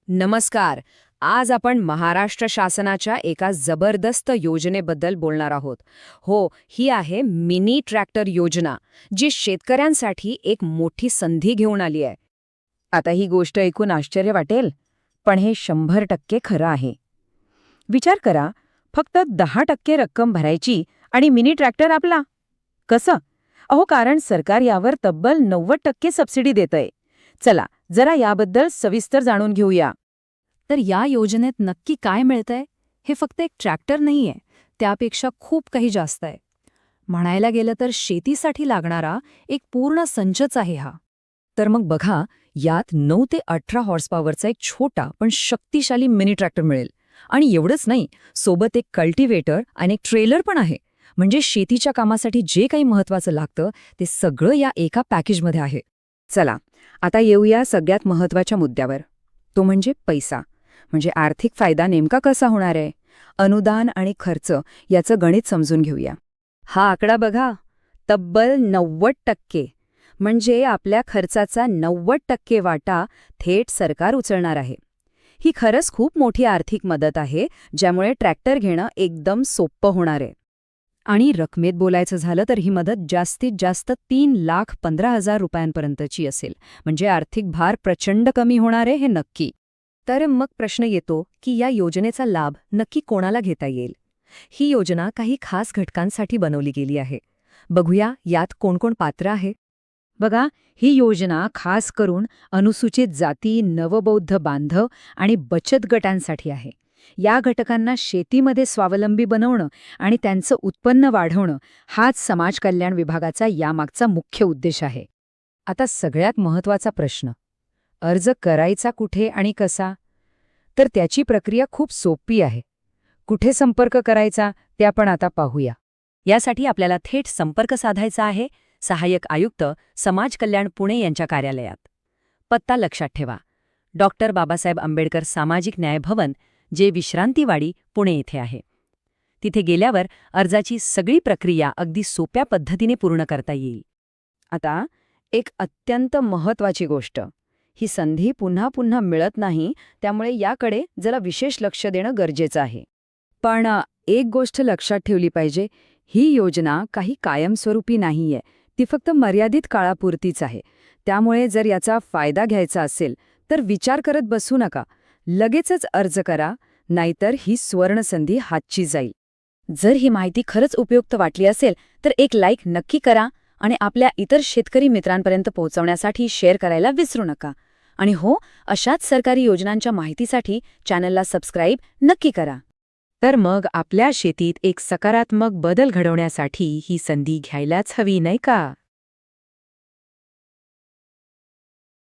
नमस्कार. आज आपण महाराष्ट्र शासनाच्या एका जबरदस्त योजनेबद्दल बोलणार आहोत. हो, ही आहे मिनी ट्रॅक्टर योजना, जी शेतकऱ्यांसाठी एक मोठी संधी घेऊन आली आहे. आता ही गोष्ट ऐकून आश्चर्य वाटेल, पण हे 100% खरं आहे. विचार करा, फक्त 10% रक्कम भरायची आणि मिनी ट्रॅक्टर आपला. कसं? कारण सरकार यावर तब्बल 90% सबसिडी देतंय. चला, जरा याबद्दल सविस्तर जाणून घेऊया. तर या योजनेत नक्की काय मिळतंय? हे फक्त एक ट्रॅक्टर नाहीये, त्यापेक्षा खूप काही जास्त आहे. म्हणायला गेलं तर शेतीसाठी लागणारा एक पूर्ण संचच आहे हा. तर मग बघा, यात 9 ते 18 हॉर्स पॉवरचा एक छोटा पण शक्तिशाली मिनी ट्रॅक्टर मिळेल. आणि एवढंच नाही, सोबत एक कल्टिवेटर आणि एक ट्रेलर पण आहे. म्हणजे शेतीच्या कामासाठी जे काही महत्वाचं लागतं ते सगळं या एका पॅकेजमध्ये आहे. चला, आता येऊया सगळ्यात महत्वाच्या मुद्द्यावर. तो म्हणजे पैसा. म्हणजे आर्थिक फायदा नेमका कसा होणार आहे? अनुदान आणि खर्च याचं गणित समजून घेऊया. हा आकडा बघा, तब्बल 90%. म्हणजे आपल्या खर्चाचा 90% वाटा थेट सरकार उचलणार आहे. ही खरंच खूप मोठी आर्थिक मदत आहे, ज्यामुळे ट्रॅक्टर घेणं एकदम सोपं होणार आहे. आणि रकमेत बोलायचं झालं तर ही मदत जास्तीत जास्त 3,15,000 रुपयांपर्यंतची असेल. म्हणजे आर्थिक भार प्रचंड कमी होणार आहे, हे नक्की. तर मग प्रश्न येतो की या योजनेचा लाभ नक्की कोणाला घेता येईल? ही योजना काही खास घटकांसाठी बनवली गेली आहे. बघूया यात कोण कोण पात्र आहे. बघा, ही योजना खास करून अनुसूचित जाती, नवबौद्ध बांधव आणि बचत गटांसाठी आहे. या घटकांना शेतीमध्ये स्वावलंबी बनवणं आणि त्यांचं उत्पन्न वाढवणं हाच समाज कल्याण विभागाचा यामागचा मुख्य उद्देश आहे. आता सगळ्यात महत्त्वाचा प्रश्न, अर्ज करायचा कुठे आणि कसा? तर त्याची प्रक्रिया खूप सोपी आहे. कुठे संपर्क करायचा ते आपण आता पाहूया. यासाठी आपल्याला थेट संपर्क साधायचा आहे सहाय्यक आयुक्त समाज कल्याण पुणे यांच्या कार्यालयात. पत्ता लक्षात ठेवा, डॉक्टर बाबासाहेब आंबेडकर सामाजिक न्याय भवन, जे विश्रांतीवाडी, पुणे येथे आहे. तिथे गेल्यावर अर्जाची सगळी प्रक्रिया अगदी सोप्या पद्धतीने पूर्ण करता येईल. आता एक अत्यंत महत्त्वाची गोष्ट, ही संधी पुन्हा पुन्हा मिळत नाही, त्यामुळे याकडे जरा विशेष लक्ष देणं गरजेचं आहे. पण एक गोष्ट लक्षात ठेवली पाहिजे, ही योजना काही कायमस्वरूपी नाहीये. ती फक्त मर्यादित काळापुरतीच आहे. त्यामुळे जर याचा फायदा घ्यायचा असेल तर विचार करत बसू नका. लगेचच अर्ज करा, नाहीतर ही सुवर्णसंधी हातची जाईल. जर ही माहिती खरंच उपयुक्त वाटली असेल तर एक लाईक नक्की करा आणि आपल्या इतर शेतकरी मित्रांपर्यंत पोहोचवण्यासाठी शेअर करायला विसरू नका. आणि हो, अशाच सरकारी योजनांच्या माहितीसाठी चॅनलला सबस्क्राईब नक्की करा. तर मग आपल्या शेतीत एक सकारात्मक बदल घडवण्यासाठी ही संधी घ्यायलाच हवी, नाही का?